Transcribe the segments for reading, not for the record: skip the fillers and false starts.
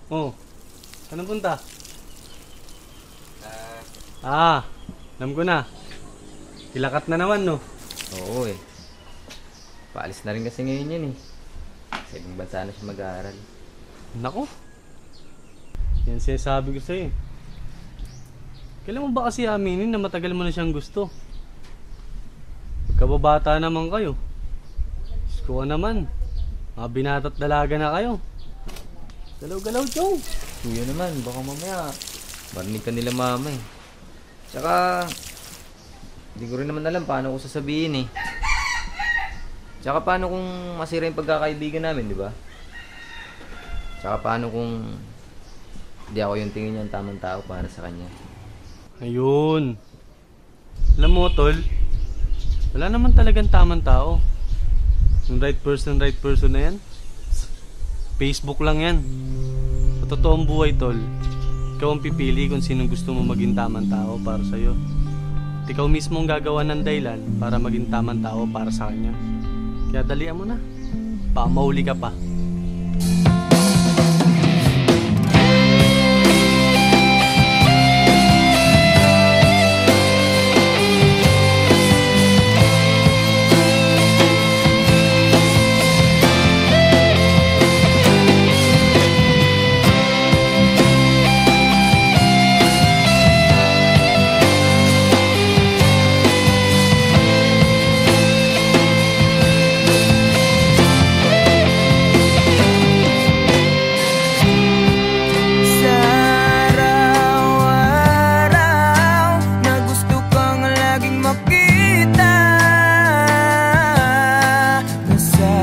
Oh, saan punta? Alam ko na. Kilakat na naman, no? Oo eh. Paalis na rin kasi ngayon yan eh. Sa ibang bansa na siya mag-aaral. Nako. Yan sinasabi ko sa'yo. Kailan mo ba kasi aminin na matagal mo na siyang gusto? Magkababata naman kayo. Diyos ko naman. Mga binata't dalaga na kayo. Galaw-galaw, Joe. Kuya naman, baka mamaya marinig ka nila mama eh. Tsaka, hindi ko rin naman alam paano ko sasabihin eh. Tsaka paano kung masira yung pagkakaibigan namin, di ba? Tsaka paano kung hindi ako yung tingin niyang tamang tao para sa kanya. Ayun. Alam mo, tol, wala naman talagang tamang tao. Yung right person na yan, Facebook lang yan. Sa totoong buhay, tol, ikaw ang pipili kung sino gusto mo maging tamang tao para sa'yo. At ikaw mismo ang gagawa ng dahilan para maging tamang tao para sa kanya. Kaya dalian mo na. Baka mauli ka pa.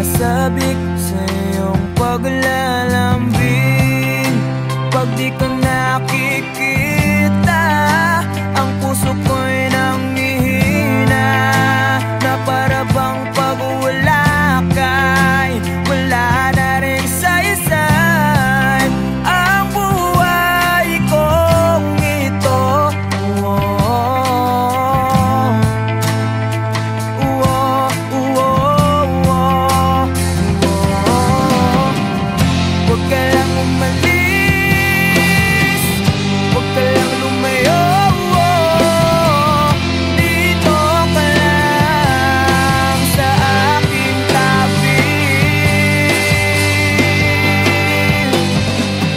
Sabik sa iyong paglalambing. Pag di ka nakikita, ang puso ko'y nanghihina. Na para bang pag wala ka'y wala na rin saysay ang buhay kong ito. Huwag ka lang umalis, huwag ka lang lumayo. Dito ka lang sa aking tabi.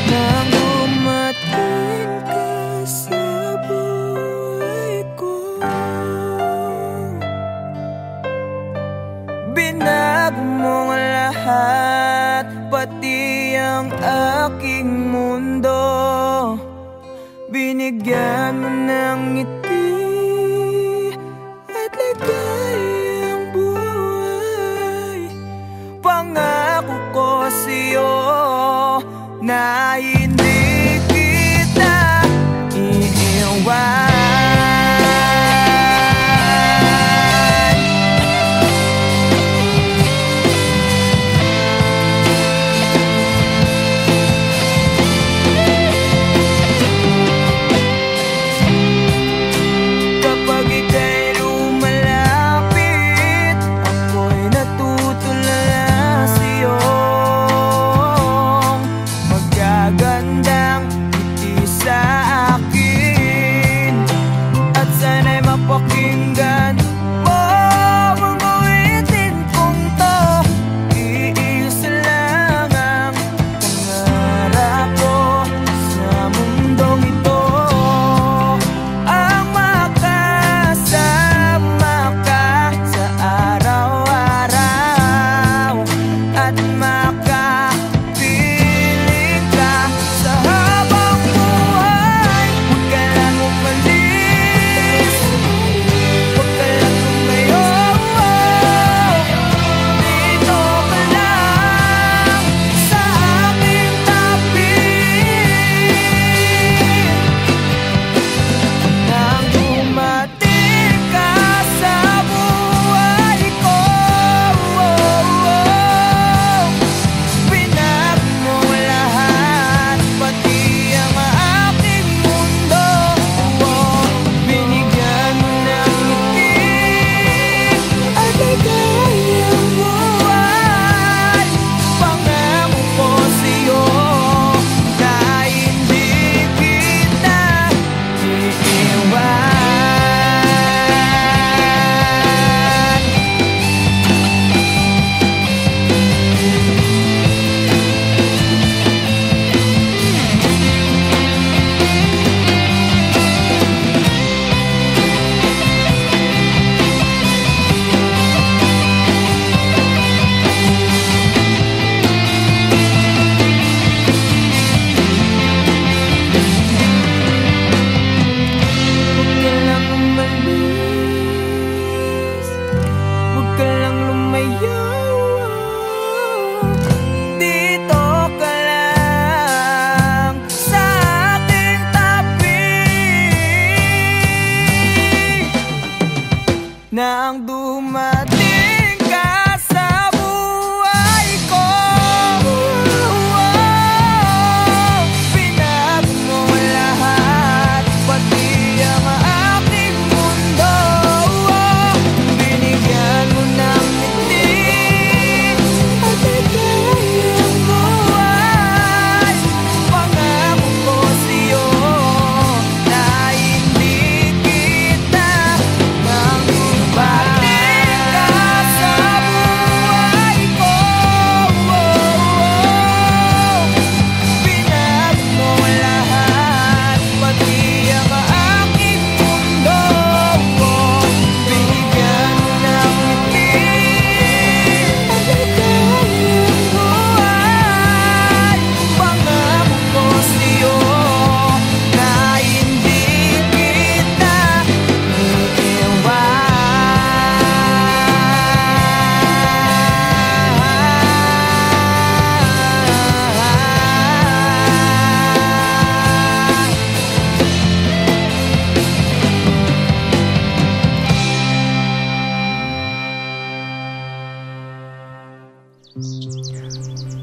Nang dumating ka sa buhay ko, binago mo ang lahat, pati ang aking mundo. Binigyan mo ng ngiti at ligayang buhay. Pangako ko sa'yo na hindi kita iiwan. nang dumating ka sa buhay ko. Pinag mo lahat, pati ang aking mundo. Binigyan mo ng ngiti at ligayang buhay. Pangako ko sa'yo na hindi kita nang dumating ka sa buhay ko. Pinag mo lahat, pati ang aking mundo. Binigyan mo ng ngiti at ligayang buhay. Pangako ko sa'yo na hindi kita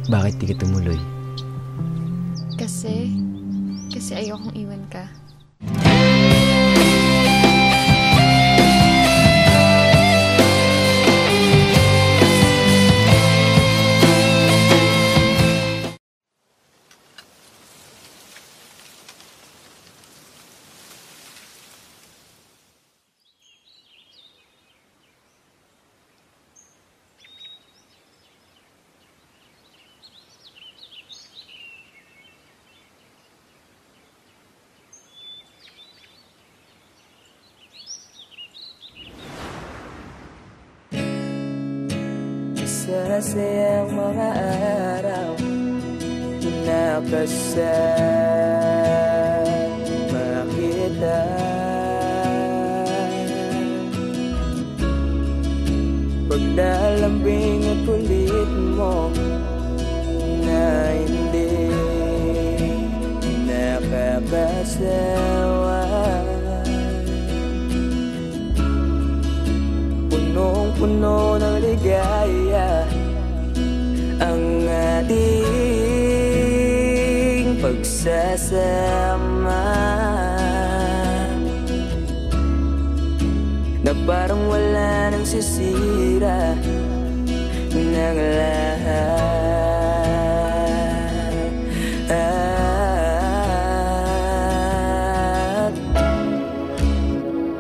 Bakit di ka tumuloy? Kasi ayokong iwan ka. Masasayang mga araw na kasama kita. Paglalambing at kulit mo na hindi nakakasawa. Punong-puno ng ligaya ang ating pagsasama, na parang wala nang sisira ng lahat.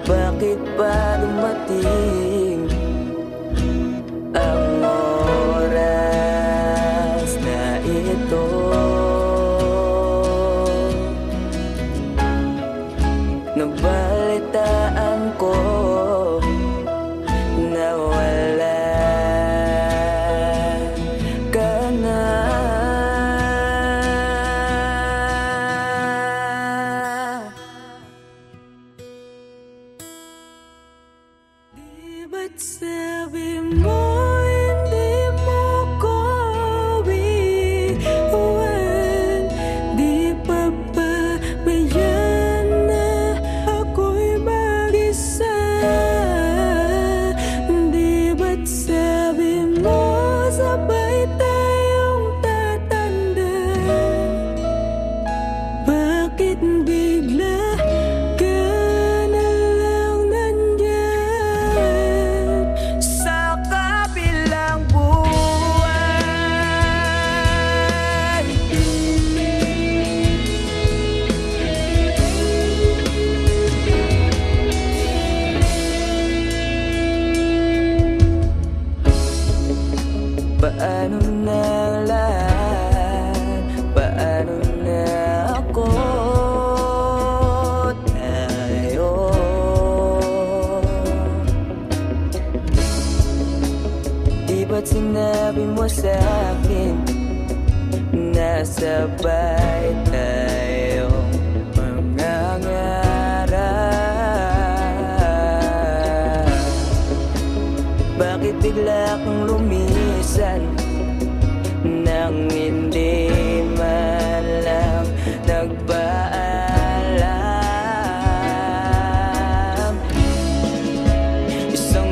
Bakit ba dumating ang oras na ito? Nabalitaan ko na wala ka na. Di ba't sabi mo hindi mo ko iwan? Di pa ba bayan na ako'y mag-isa? Di ba't sabi mo sabay tayong tatanda? Bakit bigla ka na lang nandyan sa kabilang buwan? Paano na ang lahat? Paano na ako? Tayo di ba't sinabi mo sa'kin na sabay tayong mangangarap? Bakit bigla kang lumisan nang hindi man lang nagpaalam? Isang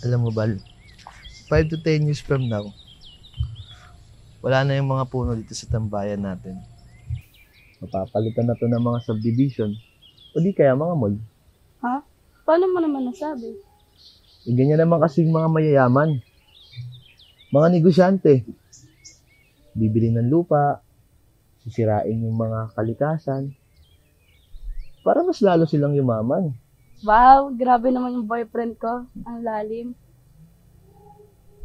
Alam mo, Bal, 5 to 10 years from now, wala na yung mga puno dito sa tambayan natin. Mapapalitan na to ng mga subdivision o di kaya mga mall. Ha? Paano mo naman nasabi? Ganyan naman kasing mga mayayaman. Mga negosyante. Bibili ng lupa, sisirain yung mga kalikasan, para mas lalo silang yumaman. Wow, grabe naman yung boyfriend ko. Ang lalim.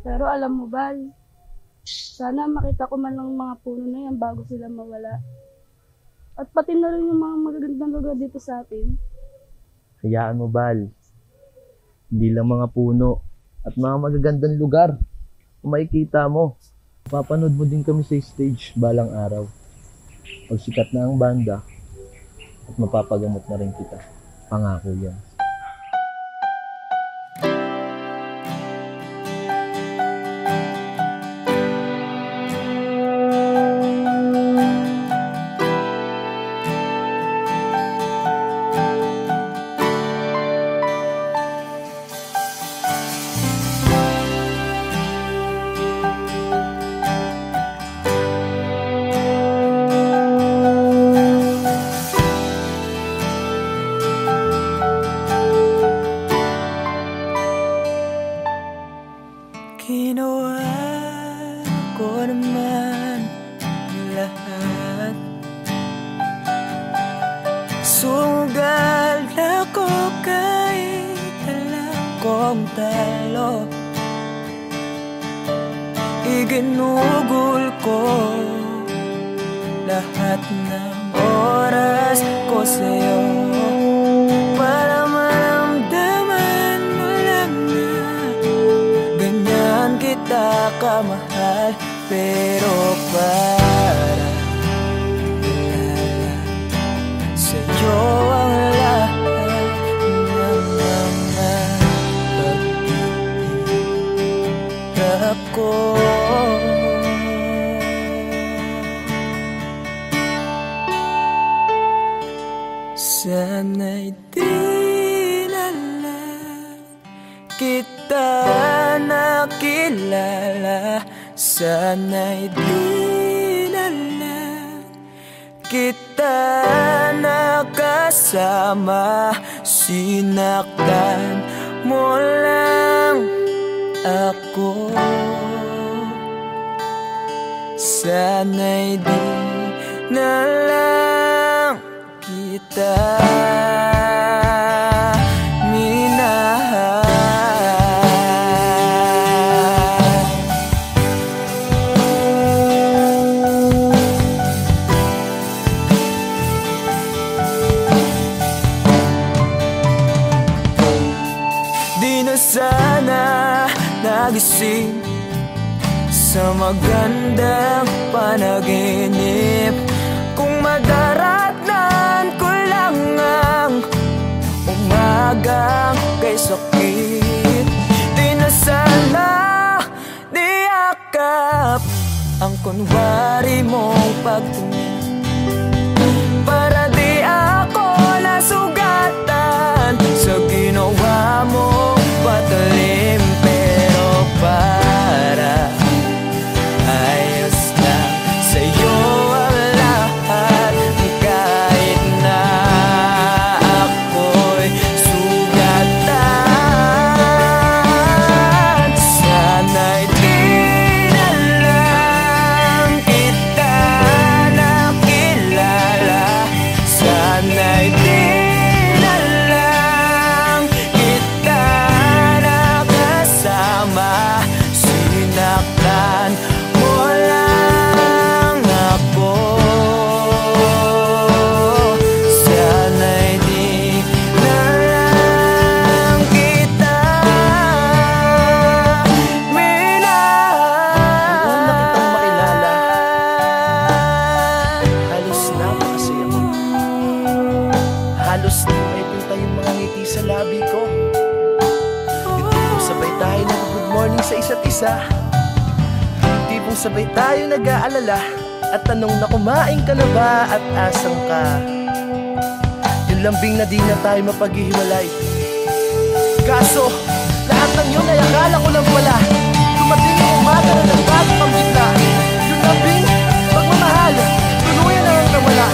Pero alam mo, Bal, sana makita ko man lang mga puno na yan bago sila mawala. At pati na rin yung mga magagandang lugar dito sa atin. Hayaan mo, Bal. Hindi lang mga puno at mga magagandang lugar kung makikita mo. Papanood mo din kami sa stage balang araw. Pag sikat na ang banda at mapapagamot na rin kita. Pangako yan. Ginawa ko naman lahat. Sugal ako kahit alam kong talo. Iginugol ko lahat ng oras ko sa'yo para maramdaman mo lang na ganyan kita kamahal. Pero para ilala sa'yo ang lahat ng mga pag-ihirap ko. Sana'y di na lang kita nakilala. Sana'y di na lang kita nakasama. Sinaktan mo lang ako. Sana'y di na lang kita minahal. Di na sana nagising sa magandang panaginip kung madaratnan ko lang ang umagang kay sakit. Di na sana niyakap ang kunwari mong pagtingin para di ako nasugatan sa ginawa mong patalim. Pero para ayos lang sa'yo ang lahat kahit na ako'y sugatan. Sana'y di na lang kita nakilala. Sana'y di na lang kita nakasama. Sinaktan mo lang ako. Sana'y di na lang kita minahal. Noon na kitang makilala, halos napakasaya ko. Halos di maipinta yung mga ngiti sa labi ko. Yung tipong sabay tayo nag-good morning sa isa't isa. Yung tipong sabay tayo nag-aalala at tanong na kumain ka na ba at asang ka. Yung lambing na di na tayo mapaghihiwalay. Kaso, lahat ng yun ay akala ko lang pala. Dumating ang umaga na nagbago kang bigla. Yung lambing, pagmamahal, tuluyan na ang nawala.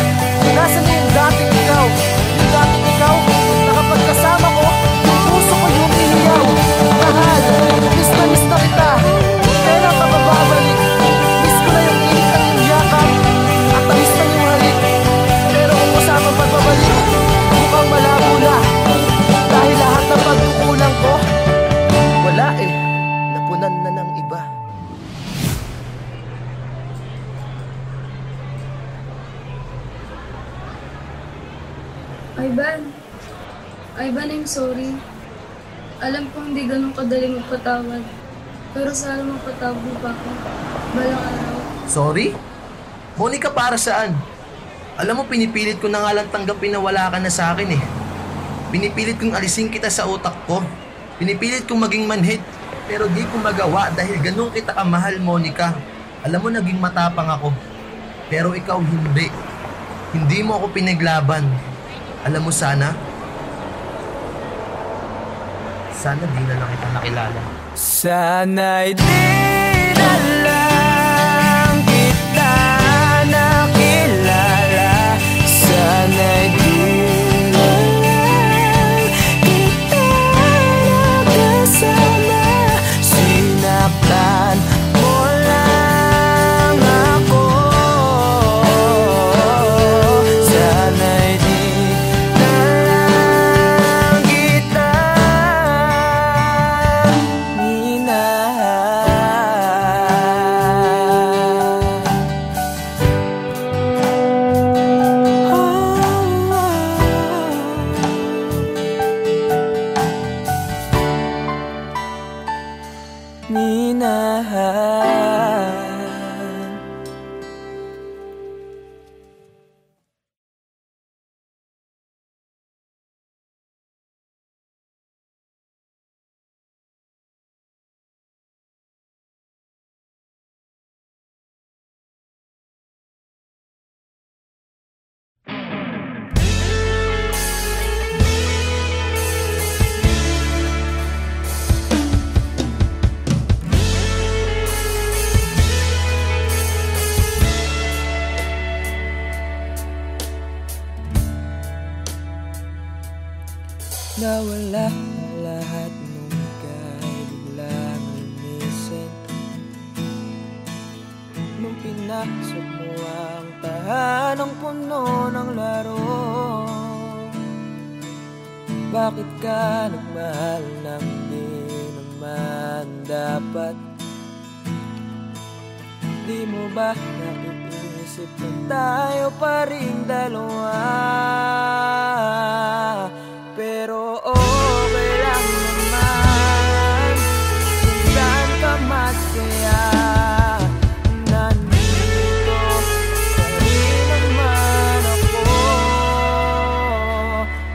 Nasaan na yung dating ikaw? Yung dating ikaw, na kapag kasama ko, yung puso ko yung ihiyaw. Mahal, miss na kita. Kailan ka ba babalik? Miss ko na yung init ng iyong yakap at tamis ng iyong halik. Pero kung kasama pagbabalik, mukhang malabo na. Dahil lahat ng pagkukulang ko, wala eh, napunan na ng iba. Ivan, I'm sorry. Alam ko hindi ganun kadali magpatawad. Pero sana mapatawad mo pa ako. Balang araw. Sorry? Monica, para saan? Alam mo, pinipilit ko na nga lang tanggapin na wala ka na sa akin eh. Pinipilit kong alisin kita sa utak ko. Pinipilit kong maging manhid. Pero di ko magawa dahil ganun kita kamahal, Monica. Alam mo, naging matapang ako. Pero ikaw hindi. Hindi mo ako pinaglaban. Alam mo, sana di na lang kita nakilala. Sana'y di na lang kita nakilala. Sana'y di na lang kita nakasama. Sinaktan mo lang ako. Sana'y di na lang kita minahal. Nawala lahat nung ika'y biglang lumisin. Nung pinasok mo ang tahanang puno ng laro, bakit ka nagmahal nang di naman dapat? Di mo ba naiisip na tayo pa rin dalawa? Pero okay lang naman kung saan ka masaya. Nandito pa rin naman ako,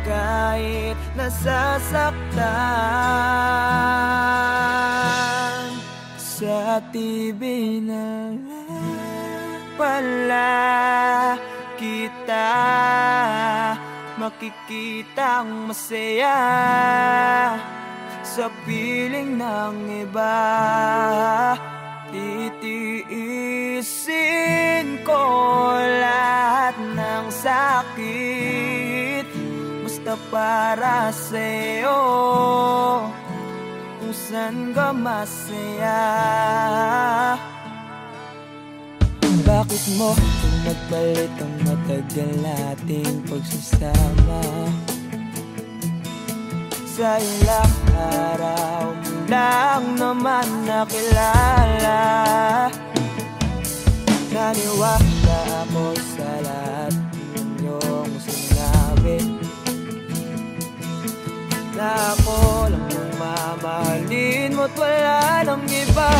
kahit nasasaktan. Sa TV na lang pala kita makikitang masaya sa piling ng iba. Titiisin ko lahat ng sakit, basta para sa'yo, kung saan ka masaya. Bakit mo nagpalit ang matagal nating pagsasama? Sa ilang araw mo lang naman nakilala. Naniwala ako sa lahat ng iyong sinabi, na ako lang ang mamahalin mo't wala nang iba.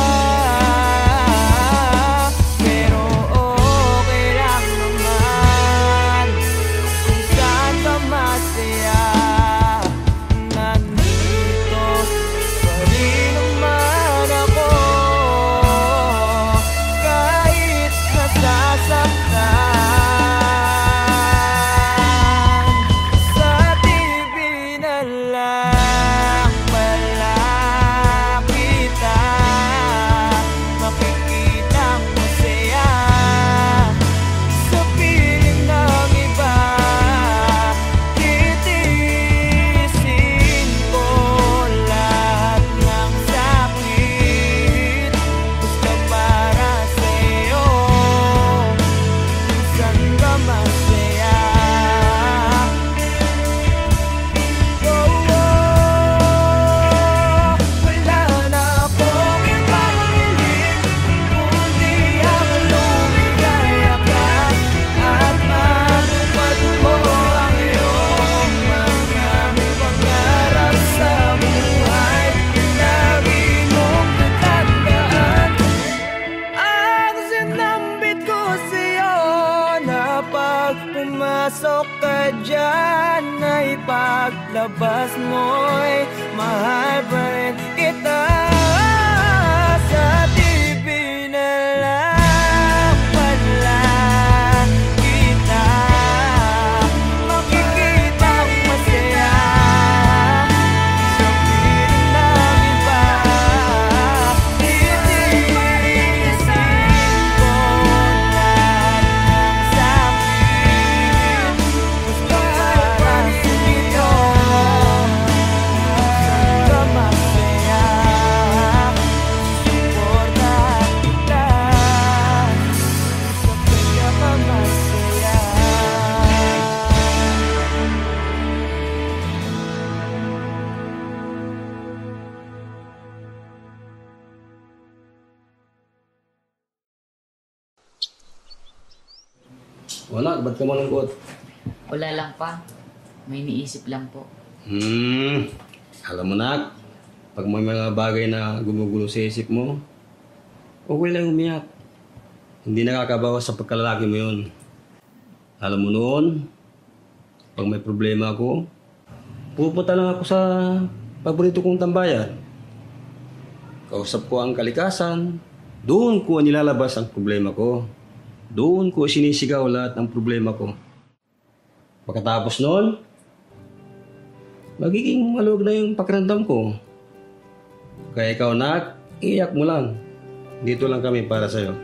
Pero okay lang naman kung saan ka masaya. Nandito pa rin naman ako, kahit nasasaktan. Sa TV na lang pala Wala, ba't ka malungkot? Wala lang pa. May iniisip lang po. Alam mo na, pag may mga bagay na gumugulo sa isip mo, okay lang umiyak. Hindi nakakabawas sa pagkalalaki mo yun. Alam mo noon, pag may problema ako, pupunta lang ako sa paborito kong tambayan. Kausap ko ang kalikasan, doon ko nilalabas ang problema ko. Doon ko sinisigaw lahat ng problema ko. Pagkatapos noon, magiging maluwag na yung pakiramdam ko. Kaya ikaw, nak, iyak mo lang. Dito lang kami para sa'yo.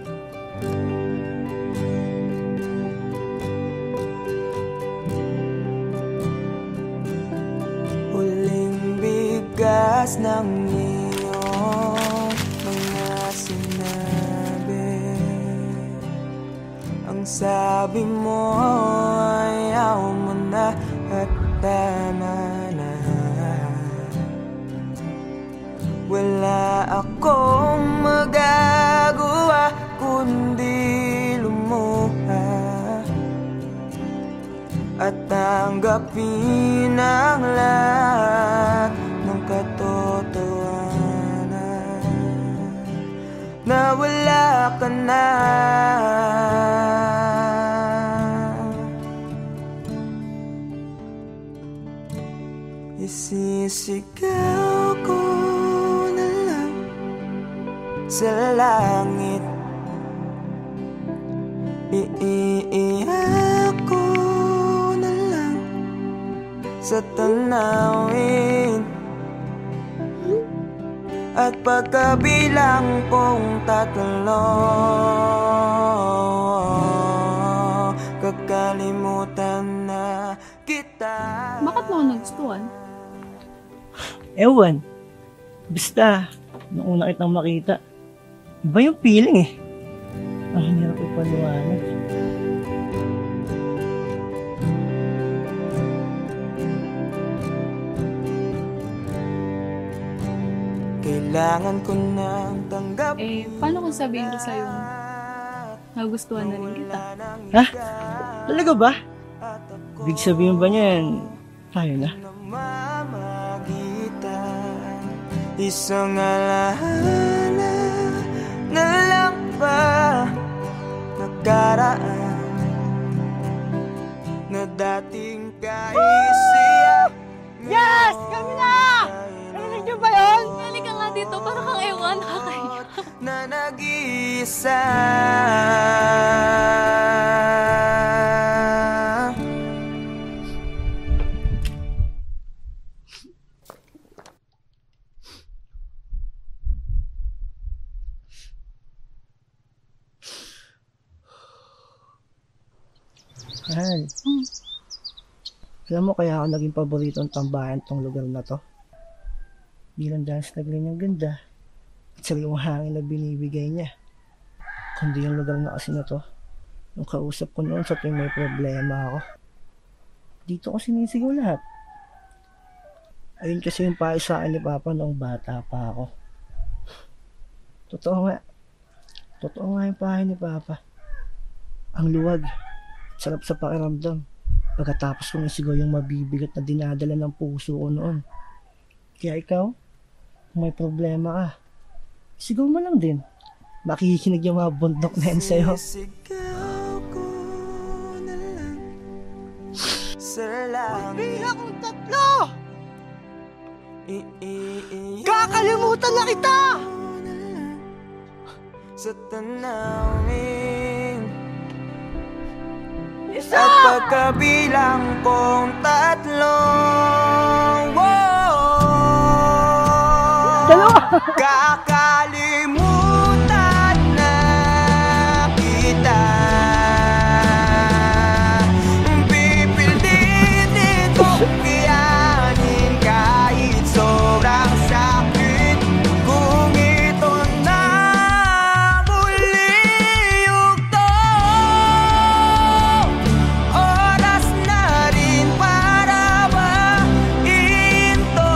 Huling bigas ng iyong mga sinabi. Ang sabi mo ayaw mo na at tama na. Wala akong magagawa kundi lumuha at tanggapin ang lahat ng katotohanan na wala ka na. Isisigaw ko na lang sa langit, iiyak ko na lang sa tanawin, at pagkabilang kong 3, kakalimutan na kita. Bakit mo ako nagustuhan? Ewan. Basta, nung una kitang makita, iba yung feeling eh. Ang hirap ipaliwanag. Kailangan ko nang tanggapin. Paano kung sabihin ko sa'yo, nagustuhan na rin kita? Ha? Talaga ba? Ibig sabihin ba niyan, tayo na? Namamagitan, isang alaala na lang ba nakaraan na dating kaisiyak. Yes! Kami na! Narinig niyo ba yun? Halika nga dito, parang kang ewan, nakakaiyak. Na nag-iisa. Mahal. Alam mo kaya ako naging paboritong tambahan tong lugar na to? Bilang dahil sa ganyang ganda at sariwang hangin na binibigay niya. Kundi yung lugar na kasi na to, yung kausap ko noon sa tuwing may problema ako. Dito ko sinisigaw lahat. Ayun kasi yung payo sa akin ni Papa noong bata pa ako. Totoo nga. Totoo nga yung payo ni Papa. Ang luwag. Sarap sa pakiramdam. Pagkatapos kong isigaw yung mabibigat na dinadala ng puso ko noon. Kaya ikaw, kung may problema ka, isigaw mo lang din. Makikinig yung mga bundok na yan sa'yo. Sisigaw ko na lang sa langit. Bilang kong 3! Kakalimutan na kita! Sa tanawin, Isa! at pagkabilang kong 3, Dalawa! kakalimutan na kita. Pipilitin kong iyanin kahit sobrang sakit. Kung ito na muli yugto, oras na rin para mahinto.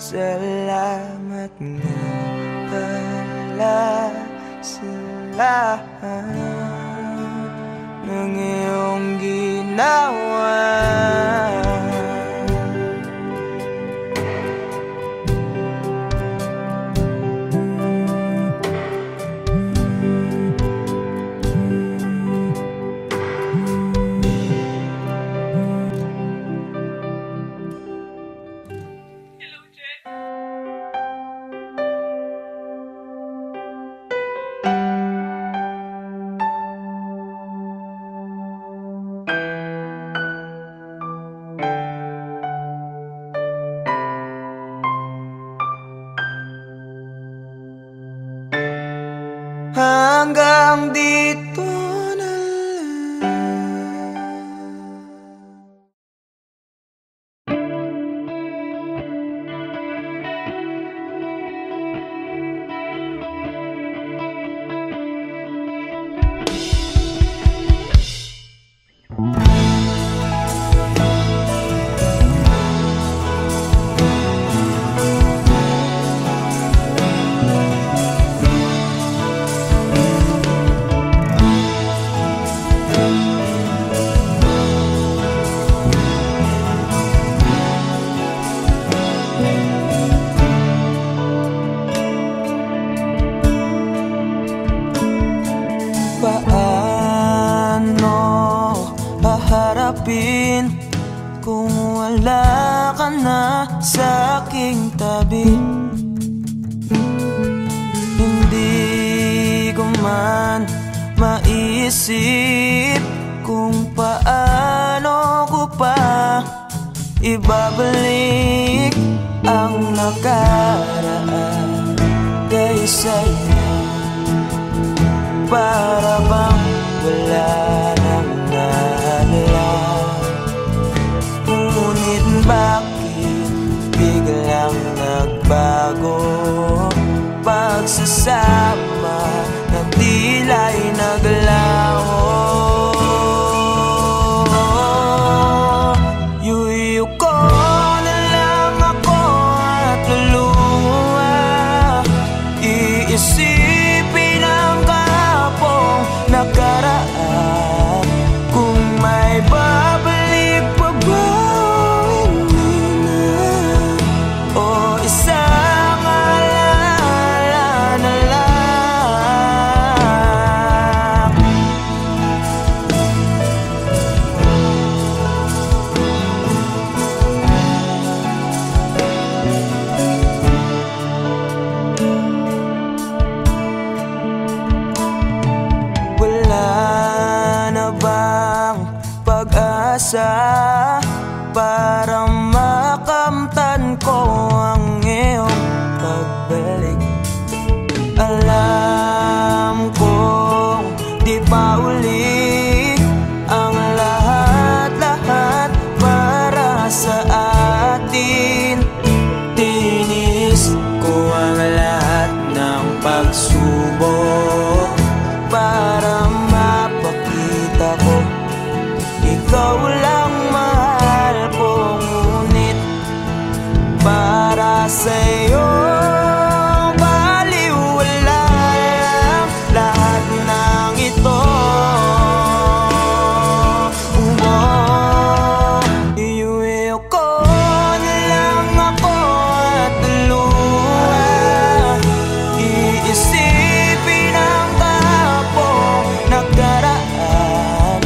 Salamat nga pala sa lahat ng iyong ginawa. Hanggang dito na paano haharapin kung wala ka na sa aking tabi? Hindi ko man maisip kung paano ko pa ibabalik ang nakaraan kay sa'yo. Para bang wala nang nahalala, ngunit bakit biglang nagbago? Pagsasama na tila'y naglaho. Yuyu ko na lang ako at luluha, iisipin ang nakaraan. Kung may babalik pa ba, hindi na, o isang alala na lang. Para makamtan ko ang iyong pagbalik. Alam kong di pa uli ang lahat-lahat para sa atin. Tinis ko ang lahat ng pagsubok para mapakita ko ikaw lang mahal ko, ngunit para sa'yo baliwala lang lahat ng ito. Iuwi ko na lang ako at luha, iisipin ang kapong nakaraan.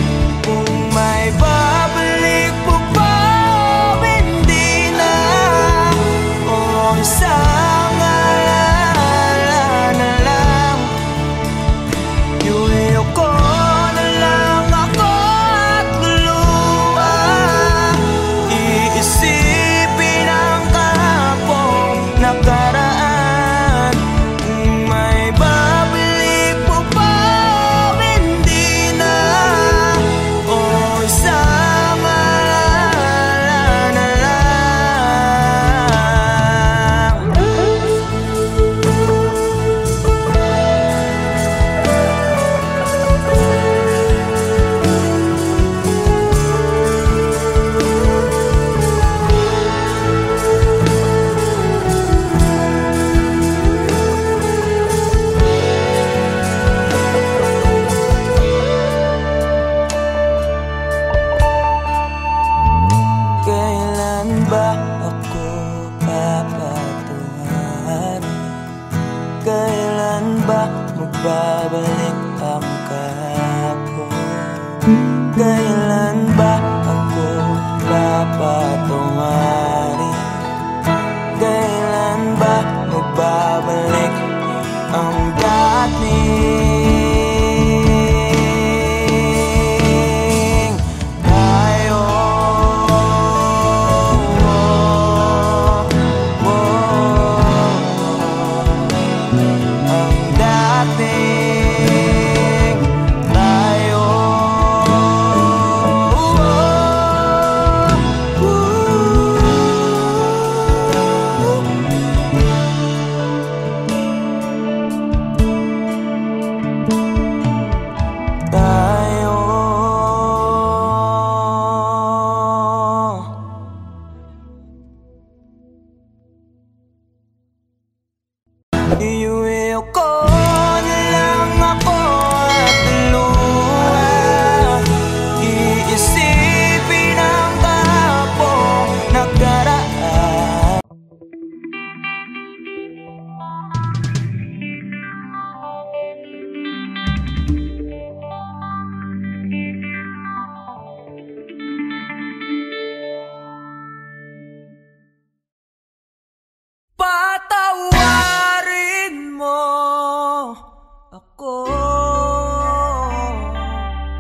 May babalik po ba, hindi na, o isa magbabalik ang kahapon? Kailan ba ako papatungarin? Kailan ba magbabalik ang dating tayo? Ang dating tayo. Tayo. Iuwi ko na lang ako at luha. Iisipin ang kahapong nakaraan. Patawarin mo ako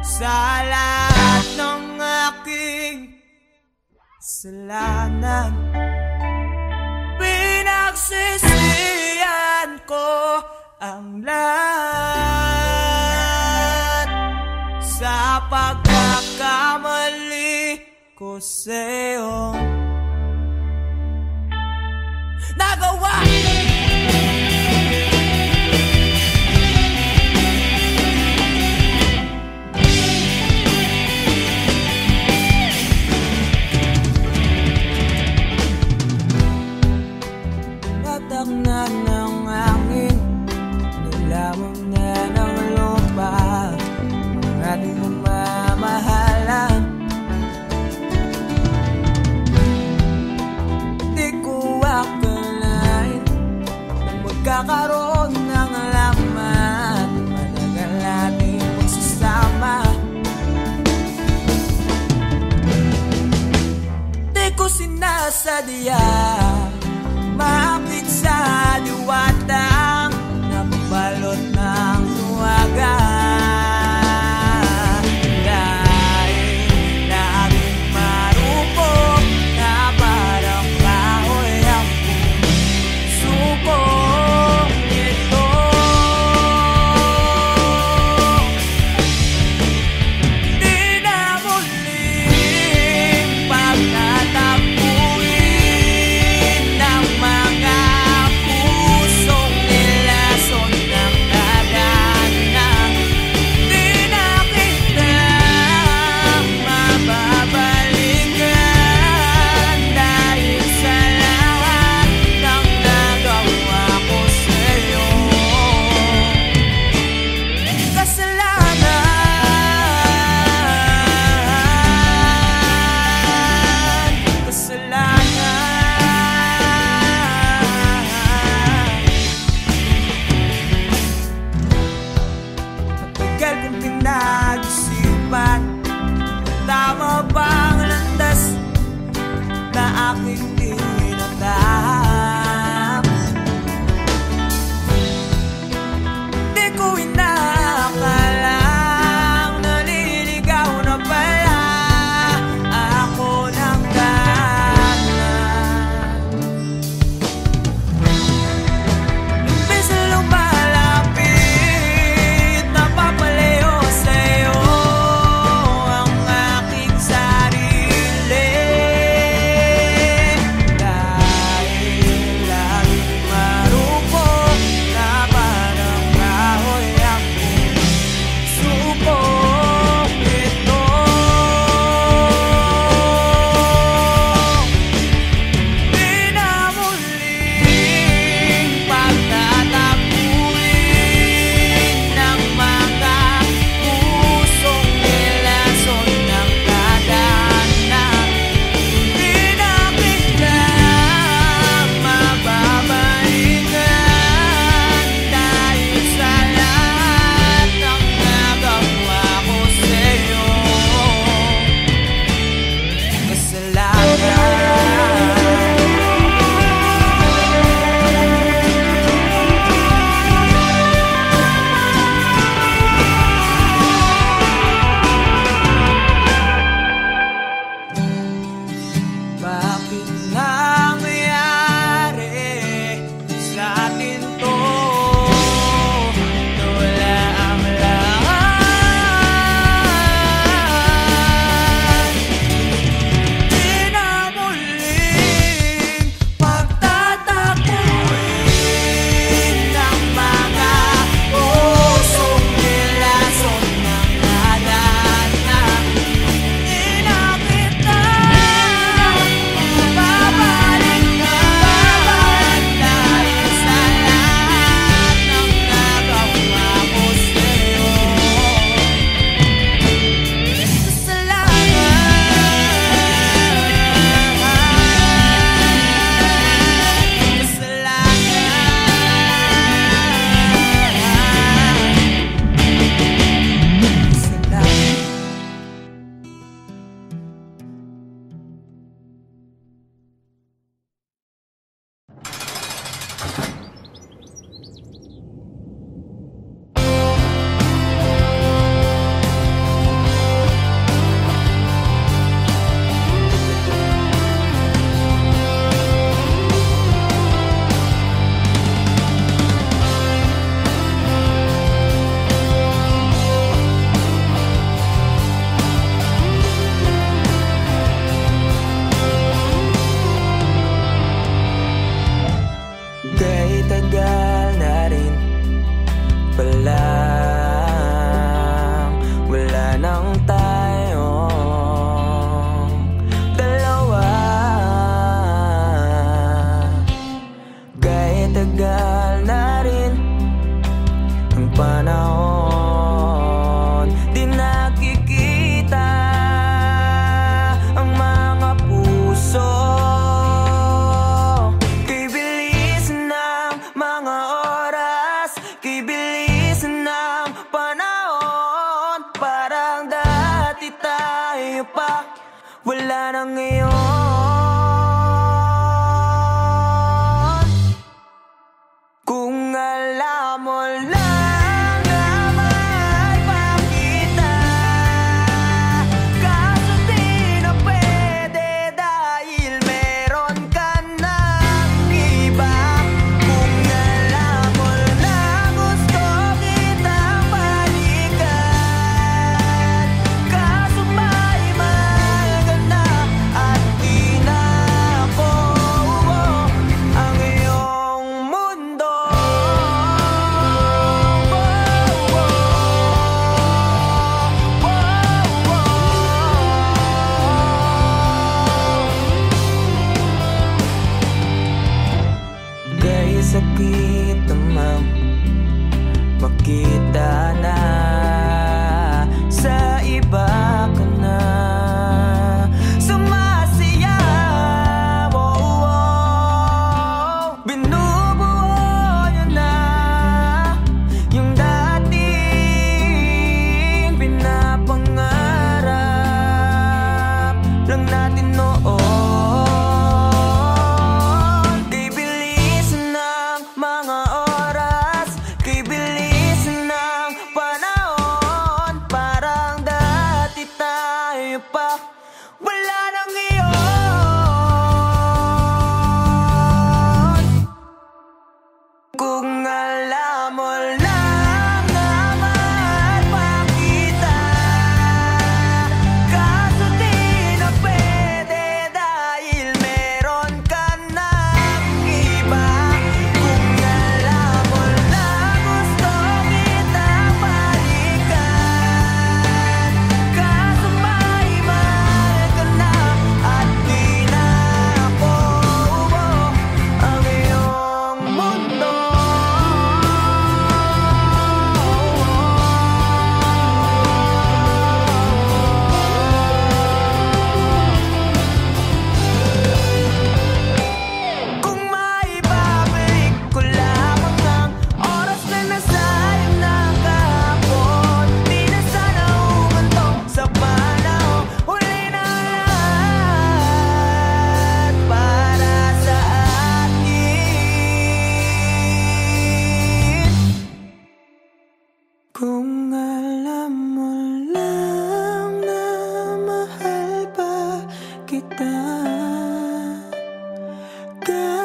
sa lahat ng aking kasalanan. Pinagsisihan ko ang lahat sa pagkakamali ko sa'yo nagawa. Tatak na ng hangin, nilamon na ng lupa ang ating mamamahalan. Di ko akalain na magkakaroon ng laman, matagal natin magsasama. Di ko sinasadya maakit sa liwatang nabalot ng luwaga. Dahil laging marupok na parang kahoy ang puso ito. Di na muling pagtatakbuhin ng mga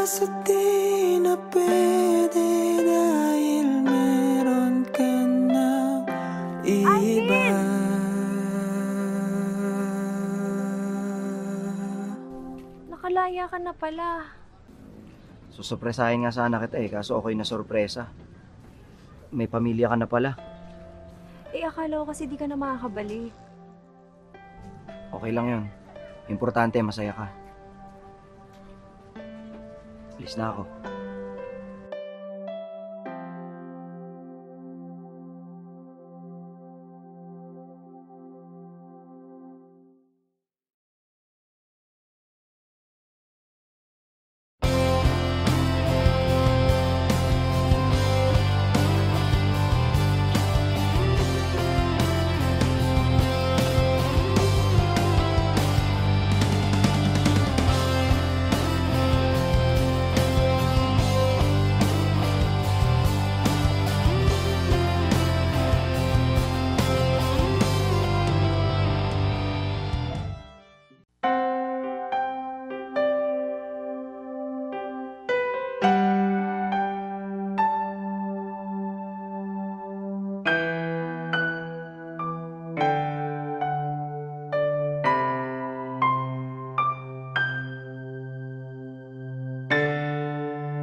sa di na pwede dahil meron ka ng iba. Nakalaya ka na pala. Susurpresahin nga sana kita kaso okay na sorpresa. May pamilya ka na pala. Akala ko kasi di ka na makakabalik. Okay lang yun. Importante, masaya ka. Alis na ako.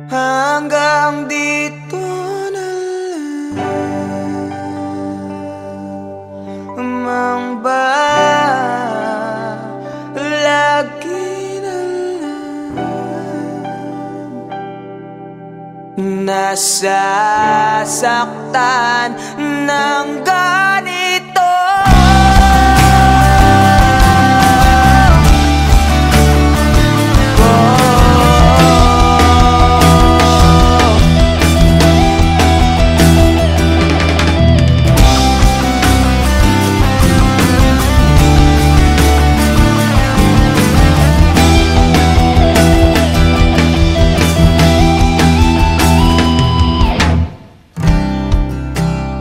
Hanggang dito na lang ba? Lagi na lang nasasaktan ng ganito.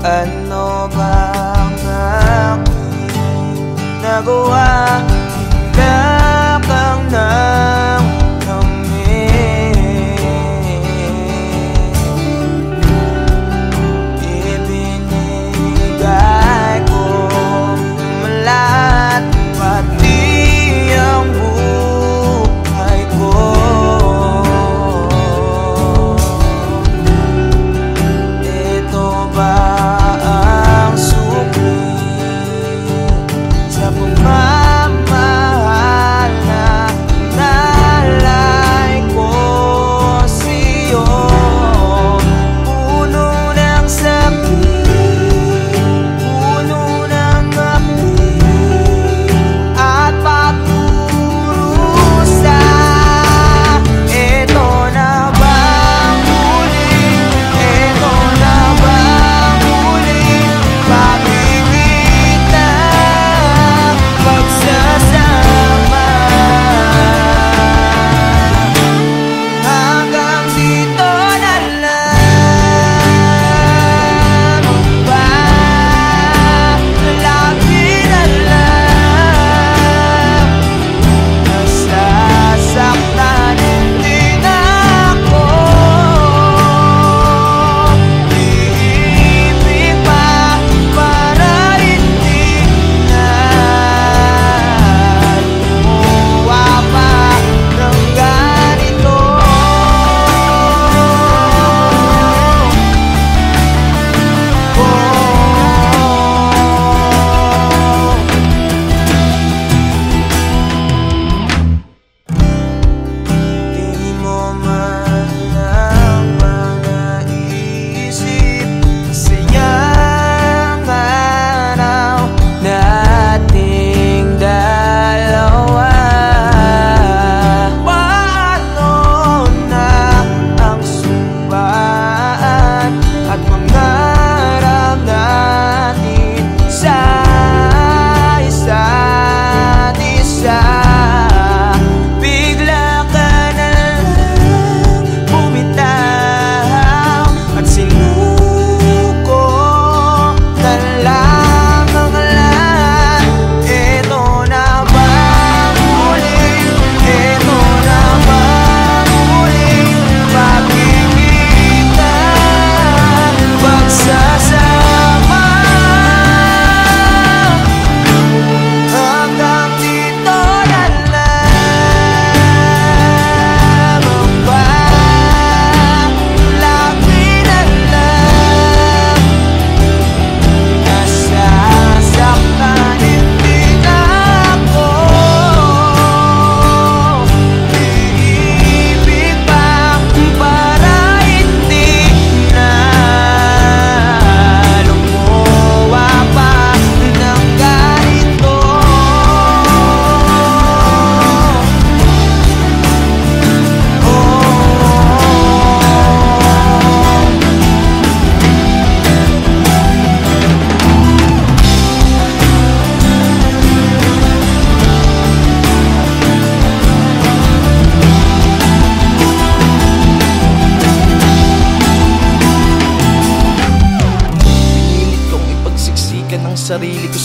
Ano ba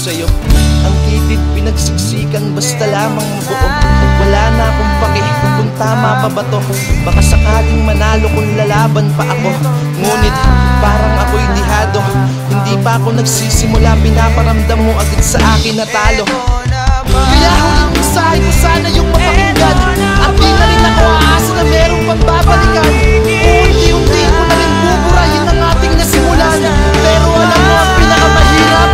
sa'yo. Ang kitid pinagsiksikan basta lamang mabuo. Wala na akong pake kung tama pa ba to. Baka sakaling manalo kung lalaban pa ako. Ngunit parang ako'y lihado. Hindi pa ako nagsisimula, pinaparamdam mo agad sa akin na talo. Kaya huling mensahe ko sana yung mapakinggan. At di na rin ako aasa na merong pagbabalikan. Unti-unti ko na rin buburahin ang ating nasimulan. Pero alam mo ang pinakamahirap,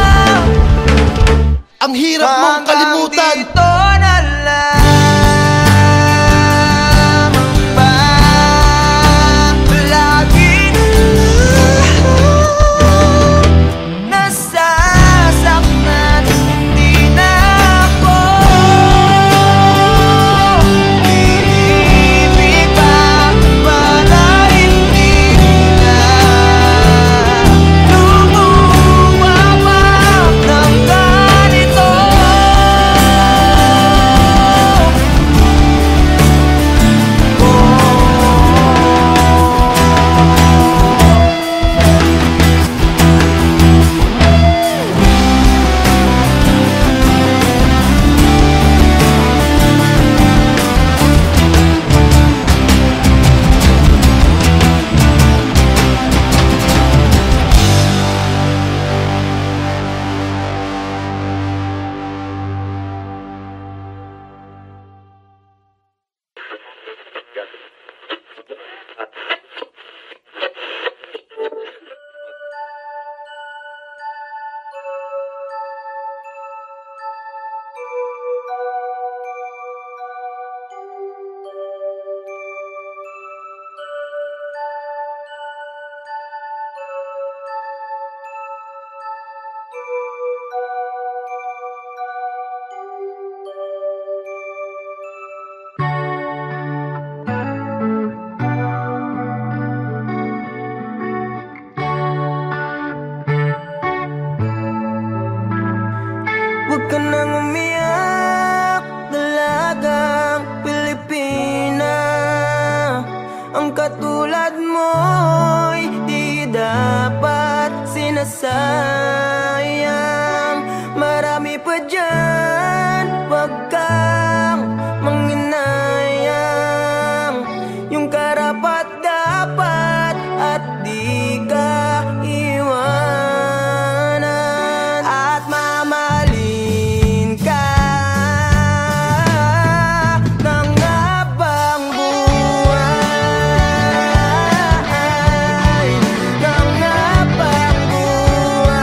ang hirap mong kalimutan. Huwag ka nang umiyak, dalagang Pilipina. Ang katulad mo'y di dapat sinasayang. Marami pa dyan, huwag kang manginayang. Yung karapat dapat at di ka iwanan. At mamahalin ka ng habang buhay, ng habang buhay.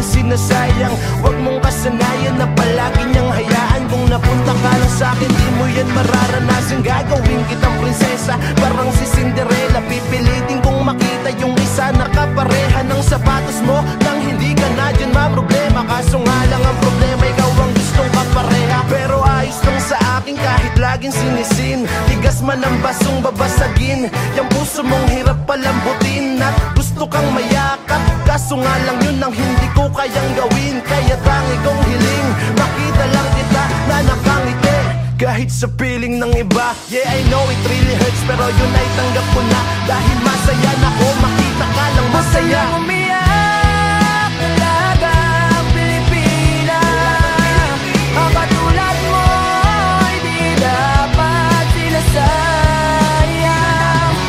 niyang sinasayang. Huwag mong kasanayan na palagi niyang hayaan. Kung napunta ka lang sa'kin, di mo yan mararanasan. Gagawin kitang prinsesa, parang si Cinderella. Pipilitin kong makita yung isa na kapareha ng sapatos mo. Nang hindi ka na dyan problema. Kaso nga lang ang problema, ikaw ang gustong kapareha. Pero ayos lang sa akin kahit laging sinisin. Tigas man ang basong babasagin. Yung puso mong hirap palambutin. At gusto kang mayakap, kaso nga lang yun ang hindi ko kayang gawin. Kaya tangi kong hiling, makita lang kita na nakangiti kahit sa piling ng iba. Yeah, I know it really hurts, pero yun ay tanggap ko na. Dahil masaya na ko, makita ka lang masaya. Umiyak, talagang Pilipinas. Ang katulad mo ay di dapat sinasayang.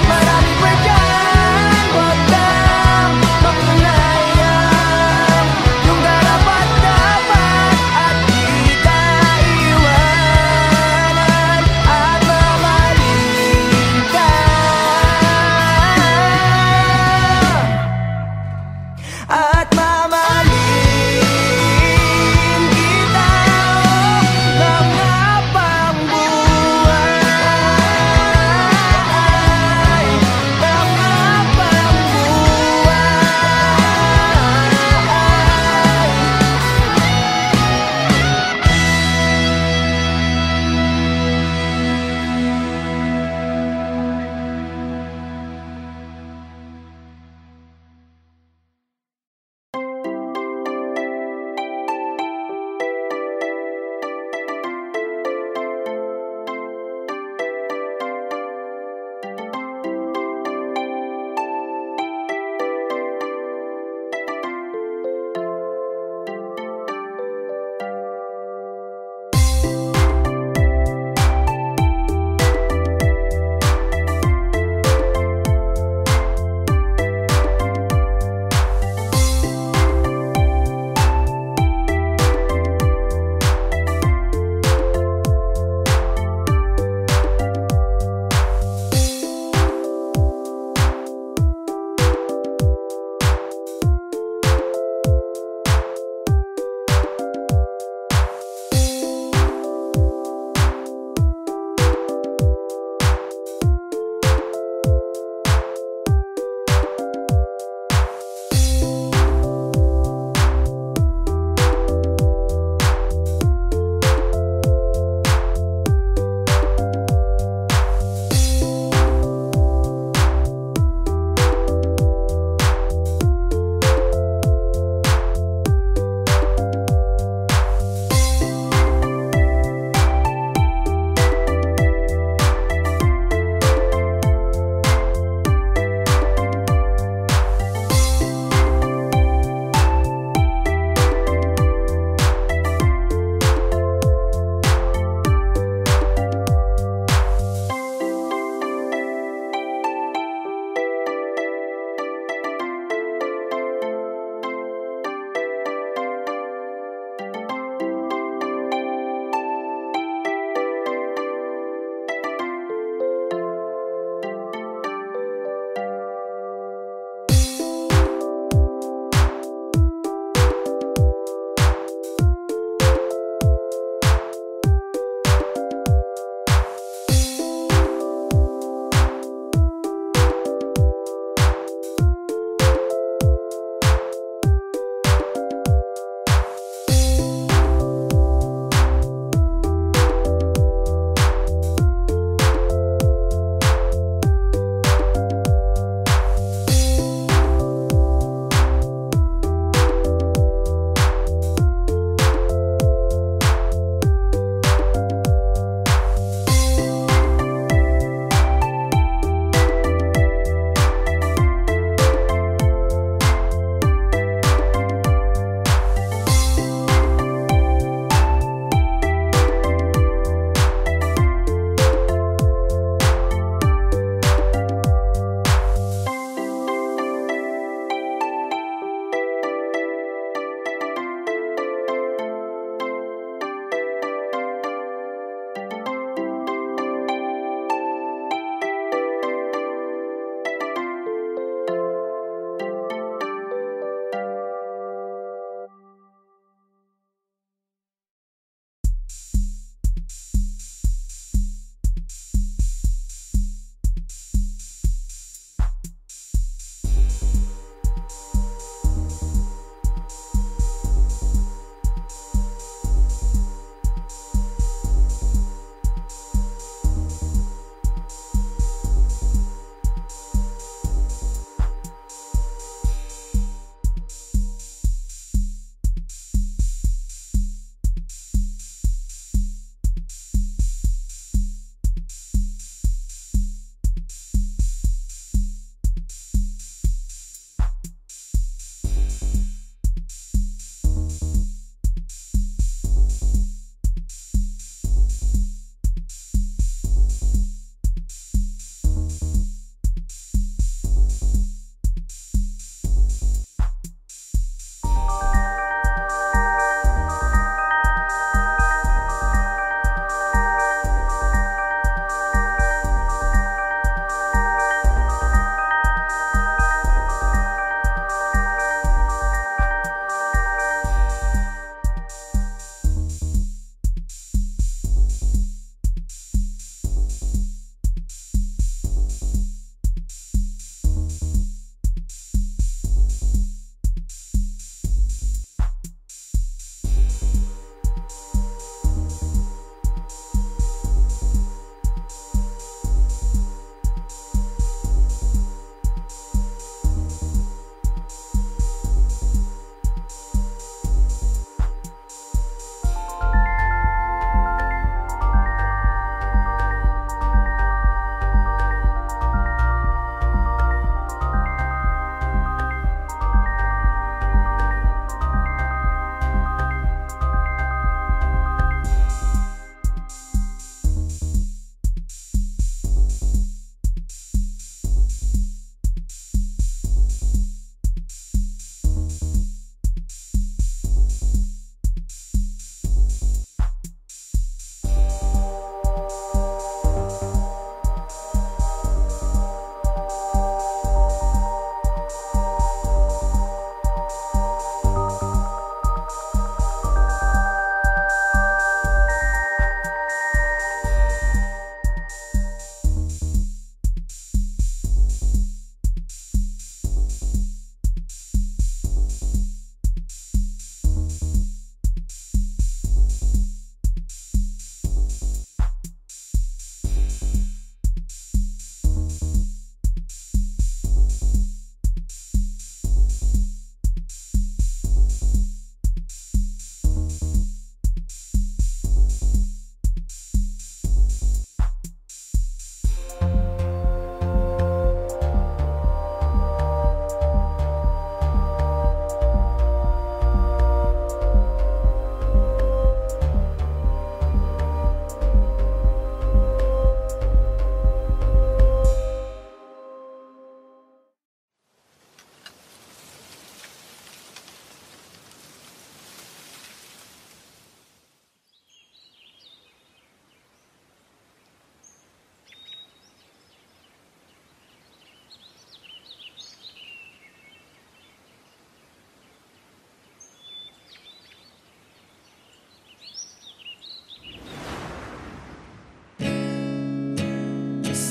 Marami pa dyan, huwag kang makulayan. Yung dapat at di ka iwanan. At mamahalin ka.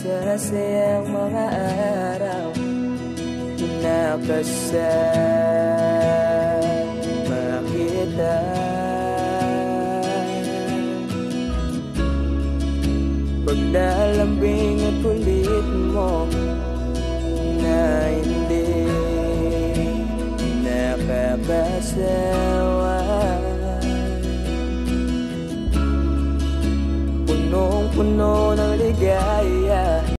masasayang mga araw na kasama kita. Paglalambing at kulit mo na hindi nakakasawa. Punong-puno ng ligaya